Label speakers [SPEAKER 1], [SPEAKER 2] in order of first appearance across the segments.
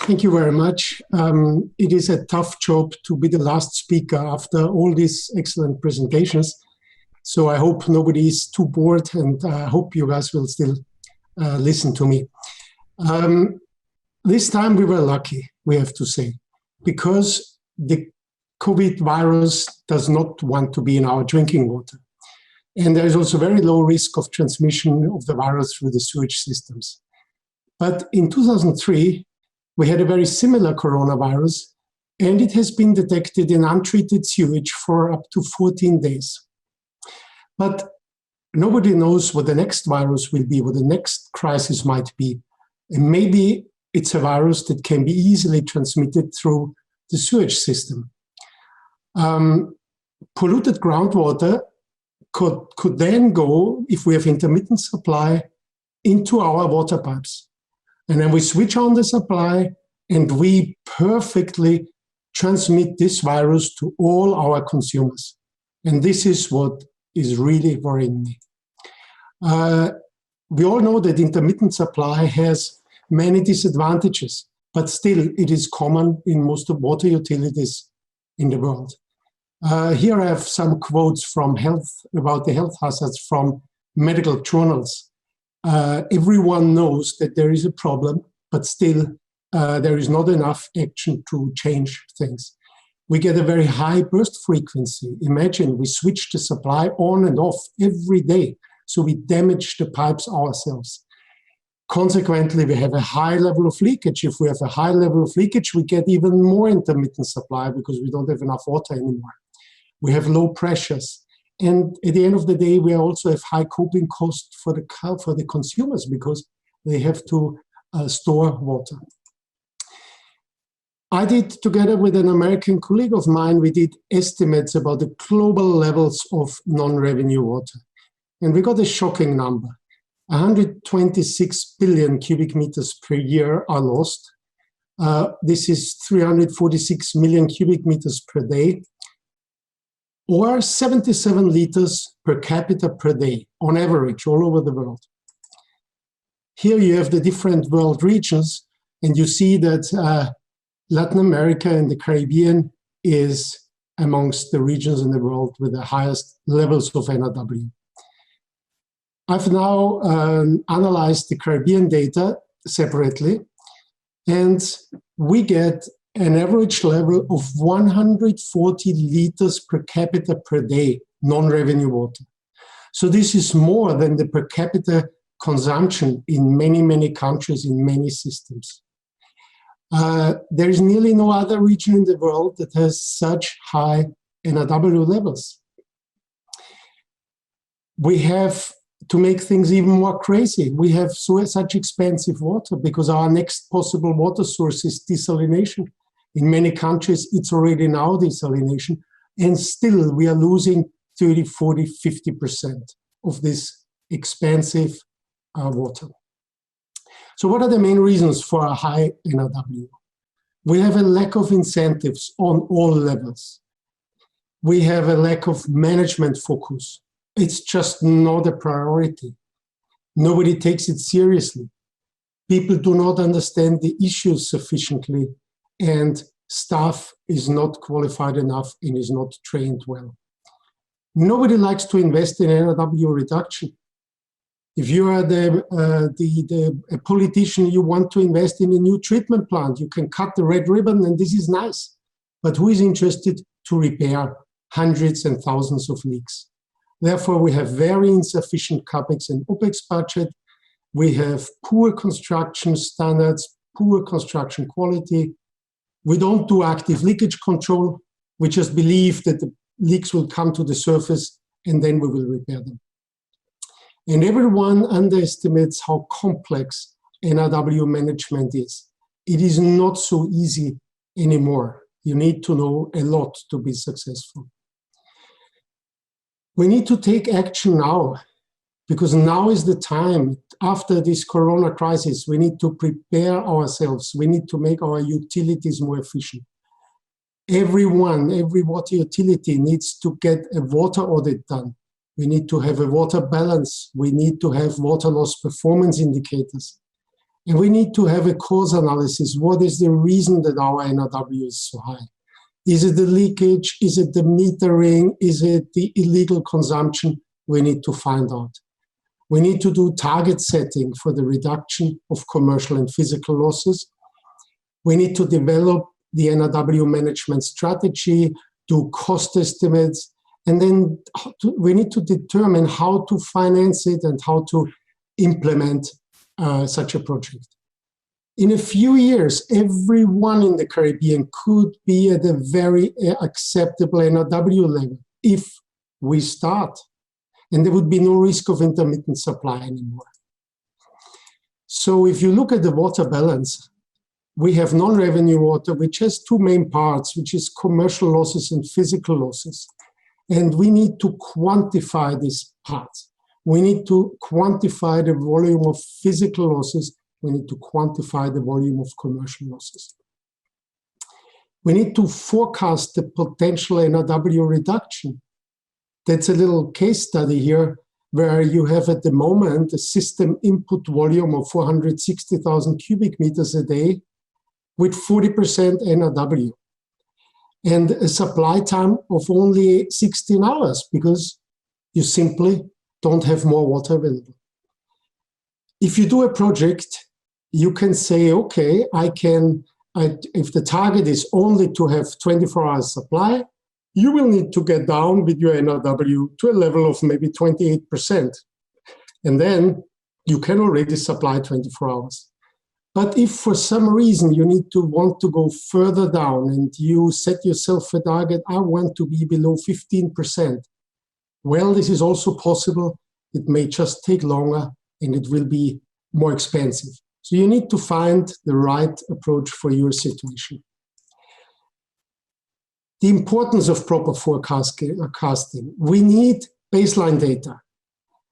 [SPEAKER 1] Thank you very much. It is a tough job to be the last speaker after all these excellent presentations. So I hope nobody is too bored, and I hope you guys will still listen to me. This time we were lucky, we have to say, because the COVID virus does not want to be in our drinking water. And there is also very low risk of transmission of the virus through the sewage systems. But in 2003, we had a very similar coronavirus, and it has been detected in untreated sewage for up to 14 days. But nobody knows what the next virus will be, what the next crisis might be. And maybe it's a virus that can be easily transmitted through the sewage system. Polluted groundwater could then go, if we have intermittent supply, into our water pipes. And then we switch on the supply and we perfectly transmit this virus to all our consumers. And this is what is really worrying me. We all know that intermittent supply has many disadvantages, but still it is common in most of water utilities in the world. Here I have some quotes from about the health hazards from medical journals. Everyone knows that there is a problem, but still there is not enough action to change things. We get a very high burst frequency. Imagine we switch the supply on and off every day, so we damage the pipes ourselves. Consequently, we have a high level of leakage. If we have a high level of leakage, we get even more intermittent supply because we don't have enough water anymore. We have low pressures. And at the end of the day, we also have high coping costs for the consumers because they have to store water. I did, together with an American colleague of mine, we did estimates about the global levels of non-revenue water. And we got a shocking number. 126 billion cubic meters per year are lost. This is 346 million cubic meters per day, or 77 liters per capita per day, on average, all over the world. Here you have the different world regions, and you see that Latin America and the Caribbean is amongst the regions in the world with the highest levels of NRW. I've now analyzed the Caribbean data separately, and we get an average level of 140 liters per capita per day, non-revenue water. So this is more than the per capita consumption in many, many countries, in many systems. There is nearly no other region in the world that has such high NRW levels. We have, to make things even more crazy, we have such expensive water because our next possible water source is desalination. In many countries, it's already now desalination, and still we are losing 30, 40, 50% of this expensive water. So what are the main reasons for a high NRW? We have a lack of incentives on all levels. We have a lack of management focus. It's just not a priority. Nobody takes it seriously. People do not understand the issues sufficiently, and staff is not qualified enough and is not trained well. Nobody likes to invest in NRW reduction. If you are a politician, you want to invest in a new treatment plant, you can cut the red ribbon and this is nice. But who is interested to repair hundreds and thousands of leaks? Therefore, we have very insufficient CapEx and OpEx budget. We have poor construction standards, poor construction quality. We don't do active leakage control. We just believe that the leaks will come to the surface and then we will repair them. And everyone underestimates how complex NRW management is. It is not so easy anymore. You need to know a lot to be successful. We need to take action now, because now is the time. After this corona crisis, we need to prepare ourselves. We need to make our utilities more efficient. Every water utility needs to get a water audit done. We need to have a water balance. We need to have water loss performance indicators. And we need to have a cause analysis. What is the reason that our NRW is so high? Is it the leakage? Is it the metering? Is it the illegal consumption? We need to find out. We need to do target setting for the reduction of commercial and physical losses. We need to develop the NRW management strategy, do cost estimates, and then we need to determine how to finance it and how to implement such a project. In a few years, everyone in the Caribbean could be at a very acceptable NRW level if we start. And there would be no risk of intermittent supply anymore. So if you look at the water balance, we have non-revenue water, which has two main parts, which is commercial losses and physical losses. And we need to quantify these parts. We need to quantify the volume of physical losses. We need to quantify the volume of commercial losses. We need to forecast the potential NRW reduction. That's a little case study here where you have at the moment a system input volume of 460,000 cubic meters a day with 40% NRW and a supply time of only 16 hours because you simply don't have more water available. If you do a project, you can say, okay, if the target is only to have 24 hours supply, you will need to get down with your NRW to a level of maybe 28%. And then you can already supply 24 hours. But if for some reason you want to go further down and you set yourself a target, I want to be below 15%, well, this is also possible. It may just take longer and it will be more expensive. So you need to find the right approach for your situation. The importance of proper forecasting. We need baseline data.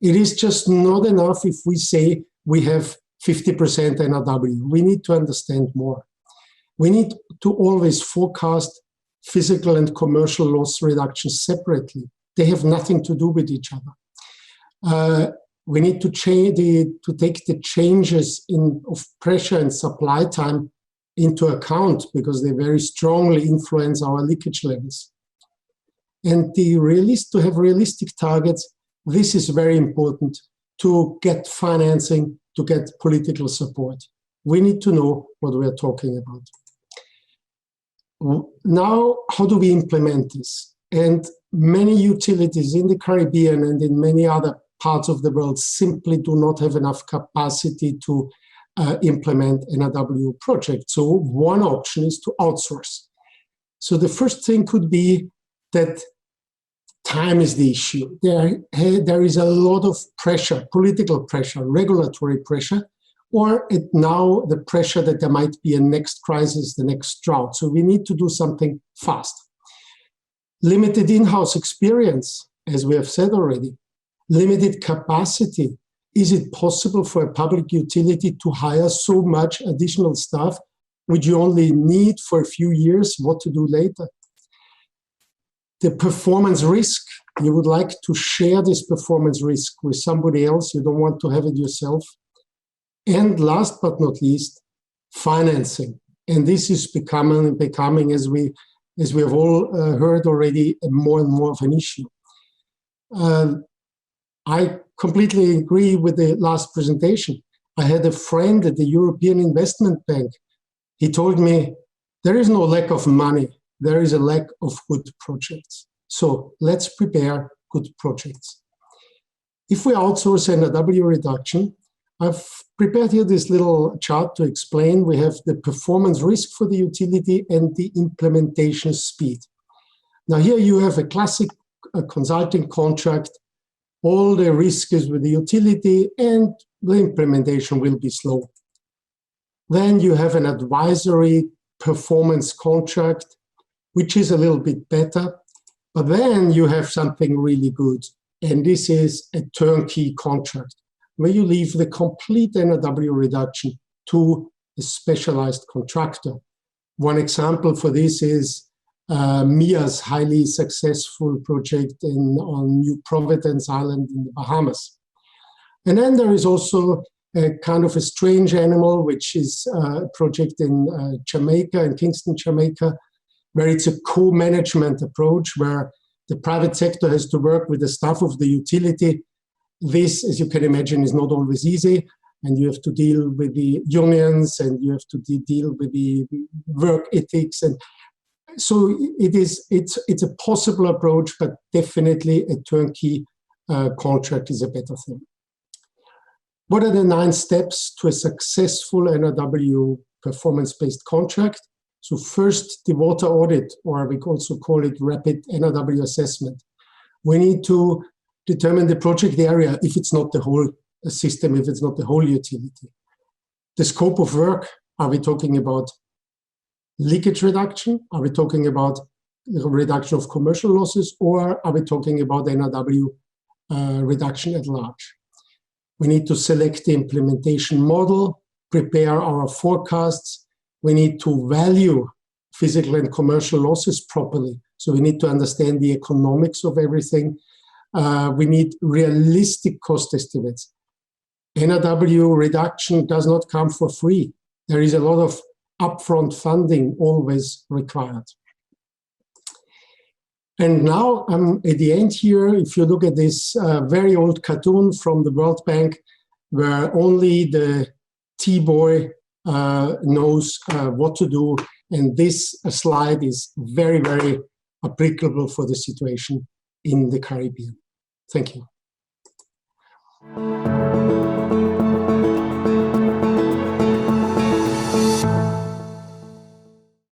[SPEAKER 1] It is just not enough if we say we have 50% NRW. We need to understand more. We need to always forecast physical and commercial loss reductions separately. They have nothing to do with each other. We need to take the changes of pressure and supply time into account because they very strongly influence our leakage levels. And to have realistic targets, this is very important to get financing, to get political support. We need to know what we are talking about. Now, how do we implement this? And many utilities in the Caribbean and in many other parts of the world simply do not have enough capacity to implement NRW projects. So one option is to outsource. So the first thing could be that time is the issue. There is a lot of pressure, political pressure, regulatory pressure, or now the pressure that there might be a next crisis, the next drought. So we need to do something fast. Limited in-house experience, as we have said already. Limited capacity. Is it possible for a public utility to hire so much additional staff which you only need for a few years, what to do later? The performance risk. You would like to share this performance risk with somebody else. You don't want to have it yourself. And last but not least, financing. And this is becoming as we have all heard already, more and more of an issue. I completely agree with the last presentation. I had a friend at the European Investment Bank. He told me, there is no lack of money. There is a lack of good projects. So let's prepare good projects. If we outsource NRW reduction, I've prepared here this little chart to explain. We have the performance risk for the utility and the implementation speed. Now here you have a classic consulting contract. All the risk is with the utility and the implementation will be slow. Then you have an advisory performance contract, which is a little bit better. But then you have something really good. And this is a turnkey contract where you leave the complete NRW reduction to a specialized contractor. One example for this is Miya's highly successful project on New Providence Island in the Bahamas. And then there is also a kind of a strange animal, which is a project in Jamaica, in Kingston, Jamaica, where it's a co-management approach where the private sector has to work with the staff of the utility. This, as you can imagine, is not always easy, and you have to deal with the unions, and you have to deal with the work ethics, and so it's a possible approach, but definitely a turnkey contract is a better thing. What are the 9 steps to a successful NRW performance-based contract? So first, the water audit, or we also call it rapid NRW assessment. We need to determine the project area if it's not the whole system, if it's not the whole utility. The scope of work, are we talking about leakage reduction? Are we talking about reduction of commercial losses, or are we talking about NRW reduction at large? We need to select the implementation model, prepare our forecasts. We need to value physical and commercial losses properly. So we need to understand the economics of everything. We need realistic cost estimates. NRW reduction does not come for free. There is a lot of upfront funding always required. And now at the end here, if you look at this very old cartoon from the World Bank, where only the T-boy knows what to do, and this slide is very, very applicable for the situation in the Caribbean. Thank you.